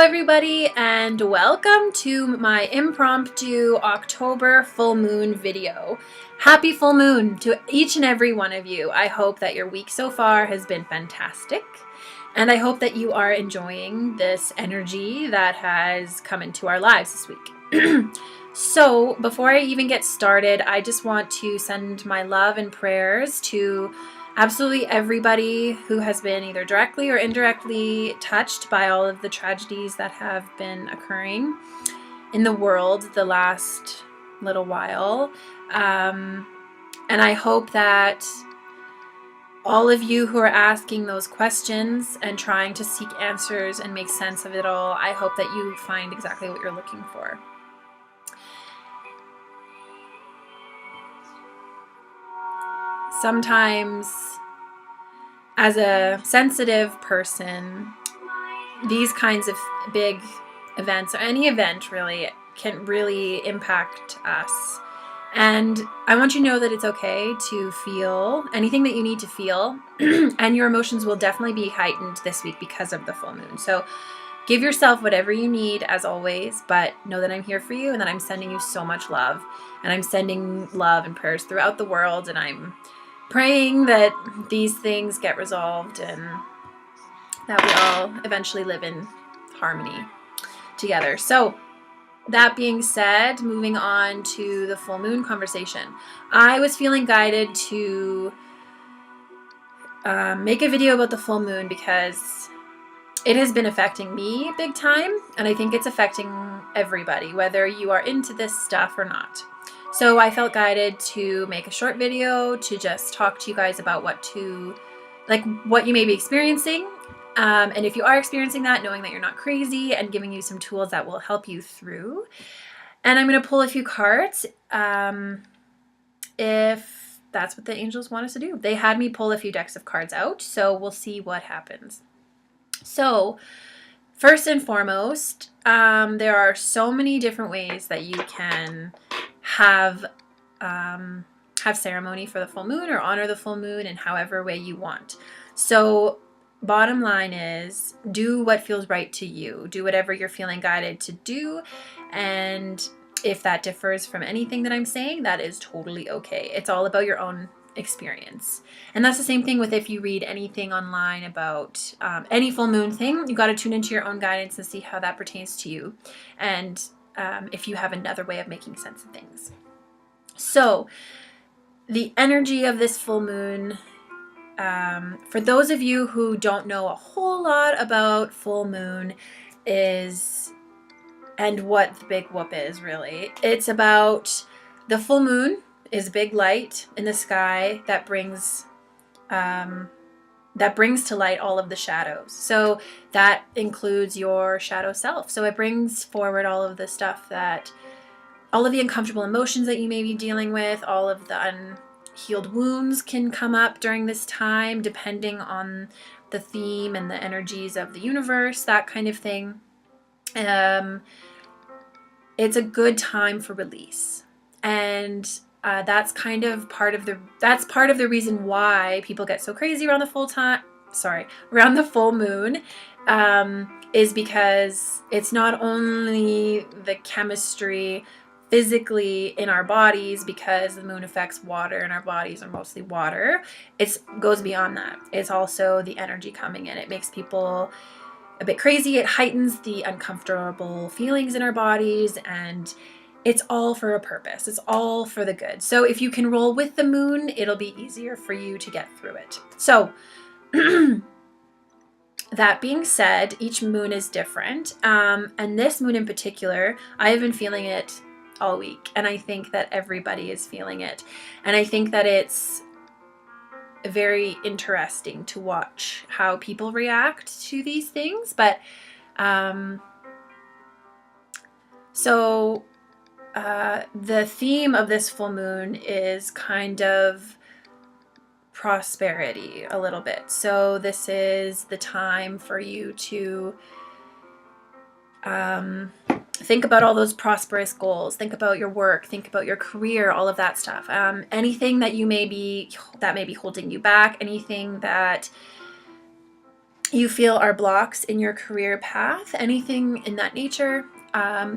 everybody, and welcome to my impromptu October full moon video. Happy full moon to each and every one of you. I hope that your week so far has been fantastic, and I hope that you are enjoying this energy that has come into our lives this week. So before I even get started, I just want to send my love and prayers to absolutely everybody who has been either directly or indirectly touched by all of the tragedies that have been occurring in the world the last little while. And I hope that all of you who are asking those questions and trying to seek answers and make sense of it all, I hope that you find exactly what you're looking for. Sometimes, as a sensitive person, these kinds of big events, or any event really, can really impact us. And I want you to know that it's okay to feel anything that you need to feel, and your emotions will definitely be heightened this week because of the full moon. So give yourself whatever you need, as always, but know that I'm here for you and that I'm sending you so much love. And I'm sending love and prayers throughout the world, and I'm praying that these things get resolved and that we all eventually live in harmony together. So that being said, moving on to the full moon conversation, I was feeling guided to make a video about the full moon because it has been affecting me big time, and I think it's affecting everybody, whether you are into this stuff or not. So I felt guided to make a short video to just talk to you guys about what you may be experiencing. And if you are experiencing that, knowing that you're not crazy, and giving you some tools that will help you through. And I'm going to pull a few cards if that's what the angels want us to do. They had me pull a few decks of cards out, so we'll see what happens. So first and foremost, there are so many different ways that you can have ceremony for the full moon or honor the full moon in however way you want. So bottom line is, do what feels right to you. Do whatever you're feeling guided to do. And if that differs from anything that I'm saying, that is totally okay. It's all about your own experience. And that's the same thing with if you read anything online about any full moon thing. You got to tune into your own guidance and see how that pertains to you. And if you have another way of making sense of things. So the energy of this full moon, for those of you who don't know a whole lot about full moon, is, and what the big whoop is really, it's about the full moon is big light in the sky that brings to light all of the shadows. So that includes your shadow self. So it brings forward all of the stuff all of the uncomfortable emotions that you may be dealing with, all of the unhealed wounds can come up during this time, depending on the theme and the energies of the universe, that kind of thing. It's a good time for release. And that's kind of part of the reason why people get so crazy around the full moon, is because it's not only the chemistry physically in our bodies, because the moon affects water and our bodies are mostly water. It goes beyond that. It's also the energy coming in. It makes people a bit crazy. It heightens the uncomfortable feelings in our bodies, and it's all for a purpose. It's all for the good. So if you can roll with the moon, it'll be easier for you to get through it. So that being said, each moon is different. And this moon in particular, I have been feeling it all week. And I think that everybody is feeling it. And I think that it's very interesting to watch how people react to these things. But the theme of this full moon is kind of prosperity a little bit. So this is the time for you to think about all those prosperous goals. Think about your work. Think about your career. All of that stuff. Anything that may be holding you back. Anything that you feel are blocks in your career path, anything in that nature,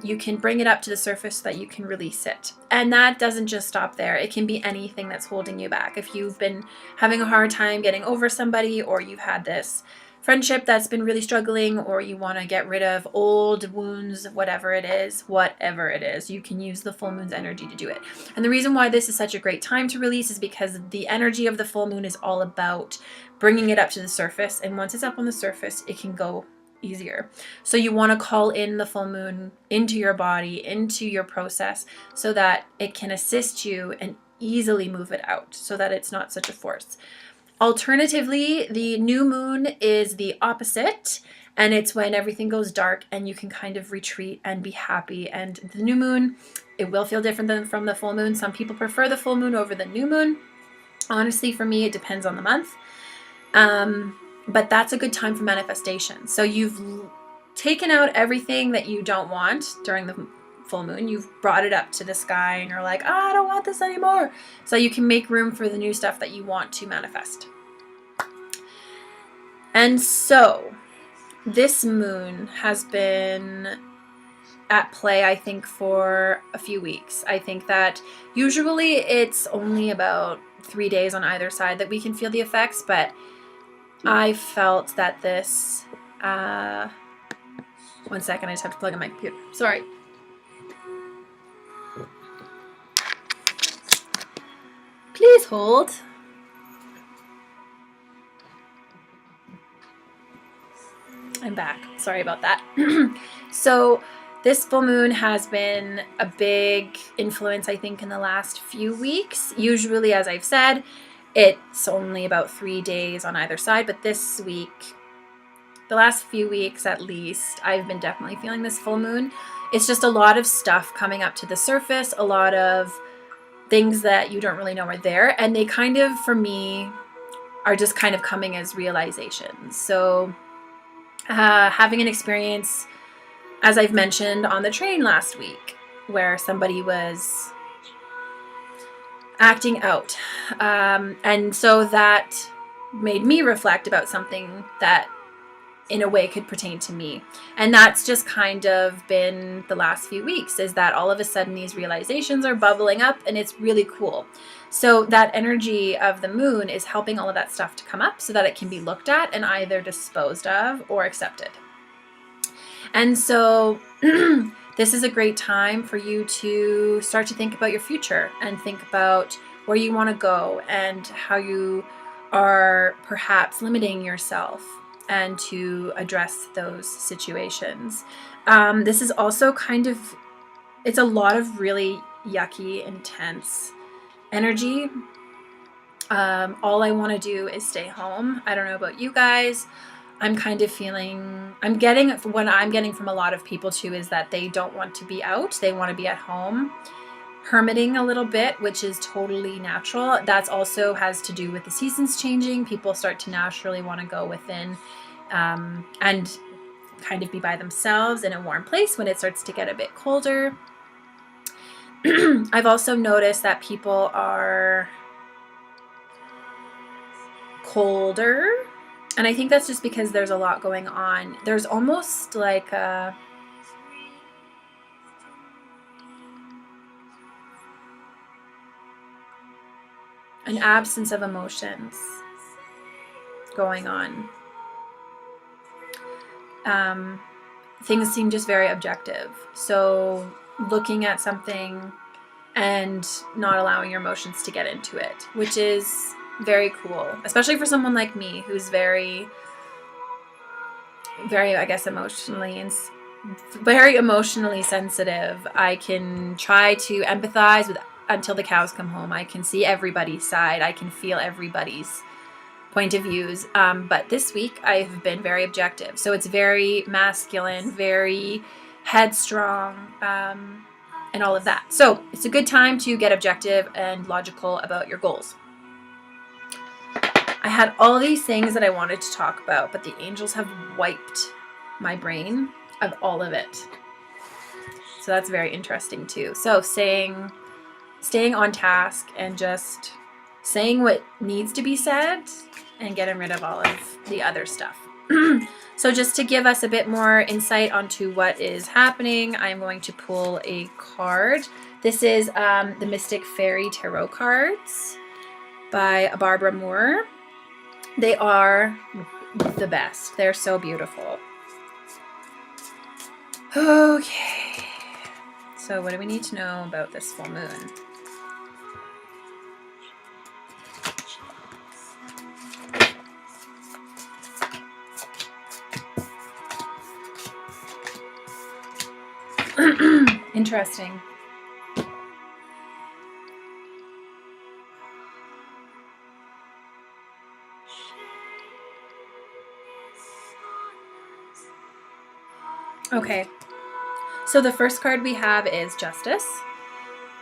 you can bring it up to the surface so that you can release it. And that doesn't just stop there. It can be anything that's holding you back. If you've been having a hard time getting over somebody, or you've had this friendship that's been really struggling, or you want to get rid of old wounds, whatever it is, you can use the full moon's energy to do it. And the reason why this is such a great time to release is because the energy of the full moon is all about bringing it up to the surface. And once it's up on the surface, it can go easier. So you want to call in the full moon into your body, into your process, so that it can assist you and easily move it out, so that it's not such a force. Alternatively, the new moon is the opposite, and it's when everything goes dark and you can kind of retreat and be happy. And the new moon, it will feel different than from the full moon. Some people prefer the full moon over the new moon. Honestly, for me, it depends on the month. But that's a good time for manifestation. So you've taken out everything that you don't want during the full moon. You've brought it up to the sky and you're like, I don't want this anymore. So you can make room for the new stuff that you want to manifest. And so this moon has been at play, I think, for a few weeks. I think that usually it's only about 3 days on either side that we can feel the effects, but I felt that this, 1 second, I just have to plug in my computer. Sorry. Please hold. I'm back. Sorry about that. So this full moon has been a big influence, I think, in the last few weeks. Usually, as I've said, it's only about 3 days on either side, but this week, the last few weeks at least, I've been definitely feeling this full moon. It's just a lot of stuff coming up to the surface, a lot of things that you don't really know are there, and they kind of, for me, are just kind of coming as realizations. So having an experience, as I've mentioned, on the train last week, where somebody was acting out. And so that made me reflect about something that in a way could pertain to me. And that's just kind of been the last few weeks, is that all of a sudden these realizations are bubbling up, and it's really cool. So that energy of the moon is helping all of that stuff to come up so that it can be looked at and either disposed of or accepted. And so this is a great time for you to start to think about your future and think about where you want to go and how you are perhaps limiting yourself, and to address those situations. This is also kind of, it's a lot of really yucky, intense energy. All I want to do is stay home. I don't know about you guys. I'm kind of feeling, what I'm getting from a lot of people too is that they don't want to be out. They want to be at home, hermiting a little bit, which is totally natural. That's also has to do with the seasons changing. People start to naturally want to go within and kind of be by themselves in a warm place when it starts to get a bit colder. I've also noticed that people are colder, and I think that's just because there's a lot going on. There's almost like an absence of emotions going on. Things seem just very objective. So looking at something and not allowing your emotions to get into it, which is very cool, especially for someone like me who's very, I guess, very emotionally sensitive. I can try to empathize with until the cows come home. I can see everybody's side. I can feel everybody's point of views. But this week I've been very objective. So it's very masculine, very headstrong, and all of that. So it's a good time to get objective and logical about your goals. I had all these things that I wanted to talk about, but the angels have wiped my brain of all of it. So that's very interesting too. So staying on task and just saying what needs to be said and getting rid of all of the other stuff. So just to give us a bit more insight onto what is happening, I'm going to pull a card. This is the Mystic Fairy Tarot cards by Barbara Moore. They are the best. They're so beautiful. Okay. So what do we need to know about this full moon? Interesting. Okay. So the first card we have is Justice.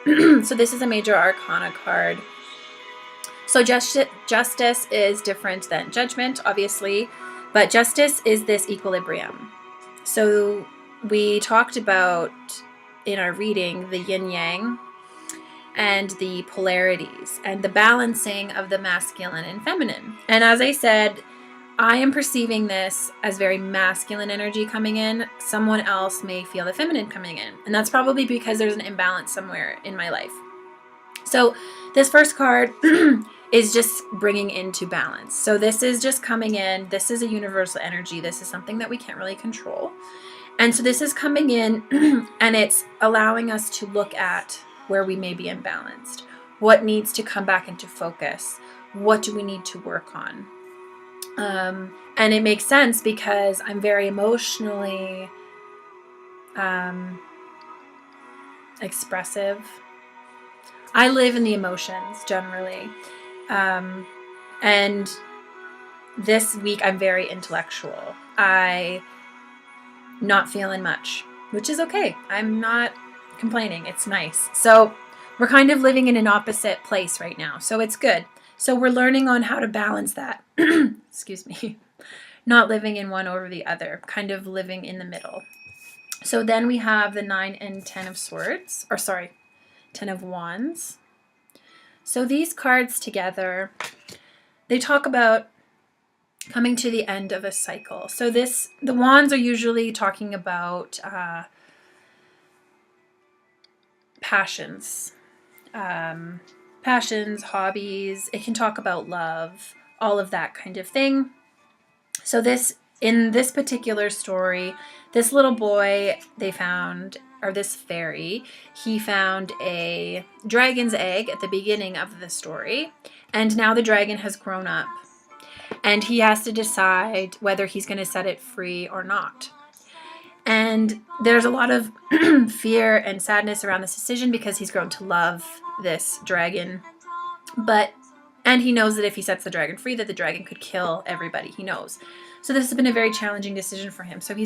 So this is a major arcana card. So justice is different than judgment, obviously, but justice is this equilibrium. So we talked about in our reading the yin yang and the polarities and the balancing of the masculine and feminine. And as I said, I am perceiving this as very masculine energy coming in. Someone else may feel the feminine coming in. And that's probably because there's an imbalance somewhere in my life. So this first card is just bringing into balance. So this is just coming in. This is a universal energy. This is something that we can't really control. And so this is coming in and it's allowing us to look at where we may be imbalanced. What needs to come back into focus? What do we need to work on? And it makes sense because I'm very emotionally expressive. I live in the emotions generally. And this week I'm very intellectual. I not feeling much, which is okay. I'm not complaining. It's nice. So we're kind of living in an opposite place right now. So it's good. So we're learning on how to balance that. Excuse me. Not living in one over the other, kind of living in the middle. So then we have the 9 and 10 of swords, or sorry, 10 of wands. So these cards together, they talk about coming to the end of a cycle. So the wands are usually talking about passions, hobbies. It can talk about love, all of that kind of thing. So in this particular story, this little boy they found, or this fairy, he found a dragon's egg at the beginning of the story, and now the dragon has grown up. And he has to decide whether he's going to set it free or not. And there's a lot of fear and sadness around this decision because he's grown to love this dragon. And he knows that if he sets the dragon free, that the dragon could kill everybody he knows. So this has been a very challenging decision for him. So he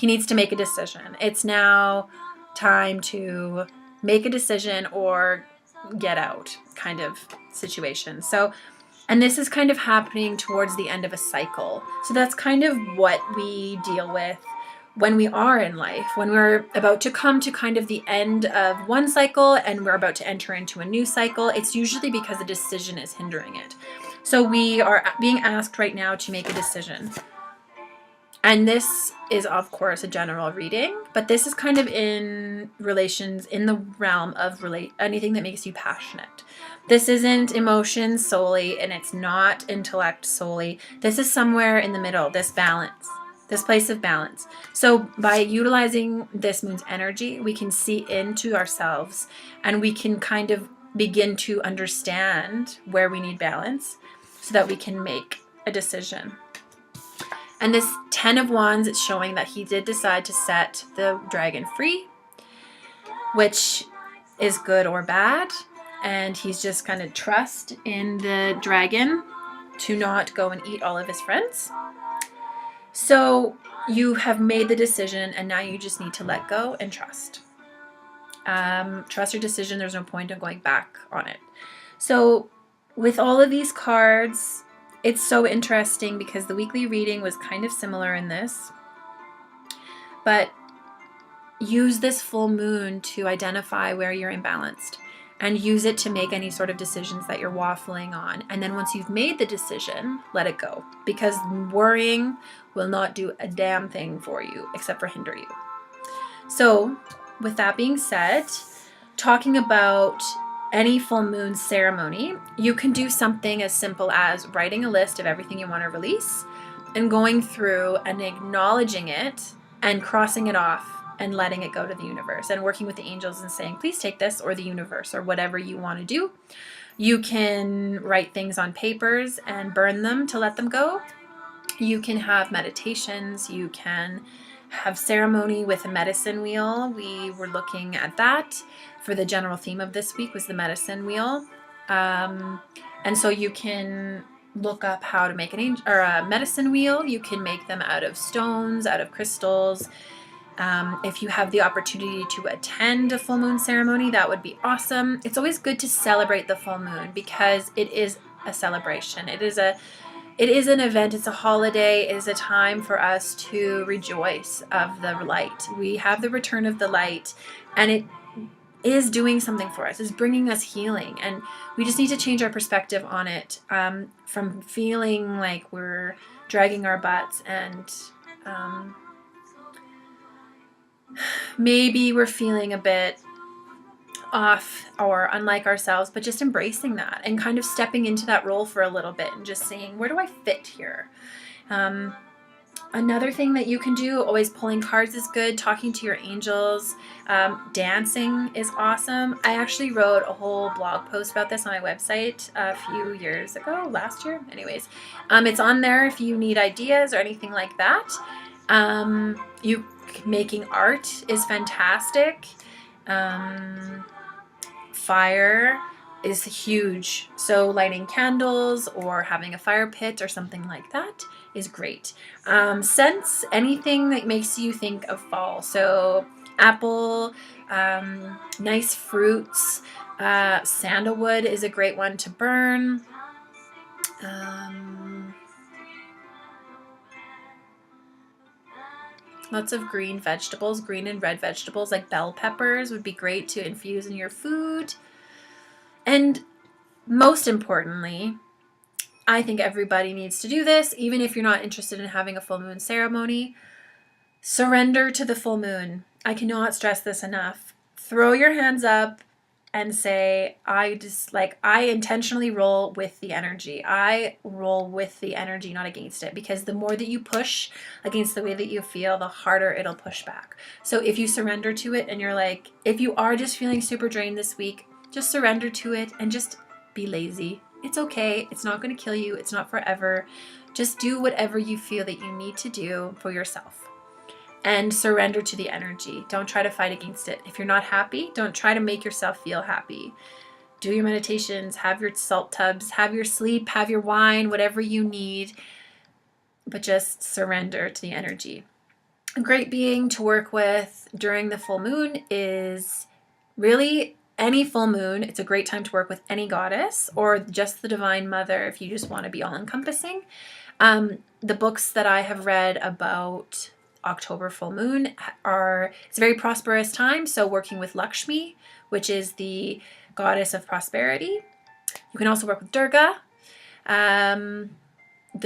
needs to make a decision. It's now time to make a decision or get out kind of situation. And this is kind of happening towards the end of a cycle. So that's kind of what we deal with when we are in life, when we're about to come to kind of the end of one cycle and we're about to enter into a new cycle. It's usually because a decision is hindering it. So we are being asked right now to make a decision. And this is, of course, a general reading, but this is kind of in relations, in the realm of anything that makes you passionate. This isn't emotions solely, and it's not intellect solely. This is somewhere in the middle, this balance, this place of balance. So by utilizing this moon's energy, we can see into ourselves, and we can kind of begin to understand where we need balance so that we can make a decision. And this 10 of wands, it's showing that he did decide to set the dragon free, which is good or bad. And he's just kind of trust in the dragon to not go and eat all of his friends. So you have made the decision and now you just need to let go and trust. Trust your decision. There's no point in going back on it. So with all of these cards, it's so interesting because the weekly reading was kind of similar in this. But use this full moon to identify where you're imbalanced. and use it to make any sort of decisions that you're waffling on. And then once you've made the decision, let it go, because worrying will not do a damn thing for you except for hinder you. So with that being said, talking about any full moon ceremony, you can do something as simple as writing a list of everything you want to release and going through and acknowledging it and crossing it off and letting it go to the universe and working with the angels and saying, please take this, or the universe, or whatever you want to do. You can write things on papers and burn them to let them go. You can have meditations. You can have ceremony with a medicine wheel. We were looking at that for the general theme of this week was the medicine wheel. And so you can look up how to make a medicine wheel. You can make them out of stones, out of crystals. If you have the opportunity to attend a full moon ceremony, that would be awesome. It's always good to celebrate the full moon because it is a celebration. It is an event. It's a holiday. It is a time for us to rejoice of the light. We have the return of the light, and it is doing something for us. It's bringing us healing, and we just need to change our perspective on it, from feeling like we're dragging our butts and maybe we're feeling a bit off or unlike ourselves, but just embracing that and kind of stepping into that role for a little bit and just saying, where do I fit here? Another thing that you can do, always pulling cards is good, talking to your angels, dancing is awesome. I actually wrote a whole blog post about this on my website a few years ago, last year. Anyways, it's on there if you need ideas or anything like that. Making art is fantastic. Fire is huge. So lighting candles or having a fire pit or something like that is great. Scents, anything that makes you think of fall. So apple, nice fruits, sandalwood is a great one to burn. Lots of green vegetables, green and red vegetables like bell peppers would be great to infuse in your food. And most importantly, I think everybody needs to do this, even if you're not interested in having a full moon ceremony. Surrender to the full moon. I cannot stress this enough. Throw your hands up and say, I intentionally roll with the energy. I roll with the energy, not against it, because the more that you push against the way that you feel, the harder it'll push back. So if you surrender to it and you're like, if you are just feeling super drained this week, just surrender to it and just be lazy. It's okay. It's not going to kill you. It's not forever. Just do whatever you feel that you need to do for yourself. And surrender to the energy. Don't try to fight against it. If you're not happy, don't try to make yourself feel happy. Do your meditations, have your salt tubs, have your sleep, have your wine, whatever you need. But just surrender to the energy. A great being to work with during the full moon is really any full moon. It's a great time to work with any goddess or just the Divine Mother if you just want to be all-encompassing. The books that I have read about October full moon it's a very prosperous time. So working with Lakshmi, which is the goddess of prosperity. You can also work with Durga. The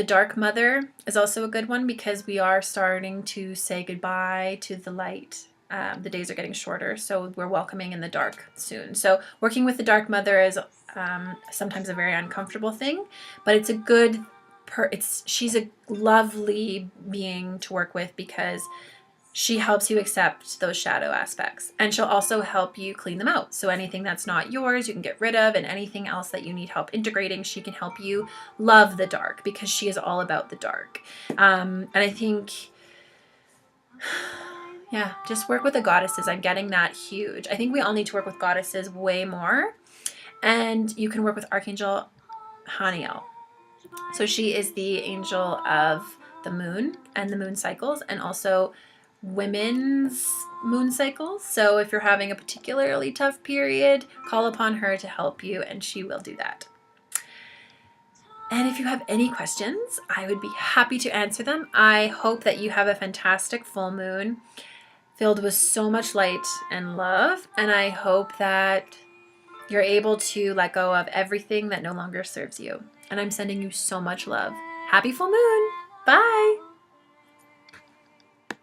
Dark Mother is also a good one because we are starting to say goodbye to the light. The days are getting shorter, so we're welcoming in the dark soon. So working with the Dark Mother is sometimes a very uncomfortable thing, but it's a good she's a lovely being to work with because she helps you accept those shadow aspects, and she'll also help you clean them out. So anything that's not yours, you can get rid of, and anything else that you need help integrating, she can help you love the dark because she is all about the dark. And I think, yeah, just work with the goddesses. I'm getting that huge. I think we all need to work with goddesses way more. And you can work with Archangel Haniel. So she is the angel of the moon and the moon cycles, and also women's moon cycles. So if you're having a particularly tough period, call upon her to help you, and she will do that. And if you have any questions, I would be happy to answer them. I hope that you have a fantastic full moon filled with so much light and love, and I hope that you're able to let go of everything that no longer serves you. And I'm sending you so much love. Happy full moon. Bye.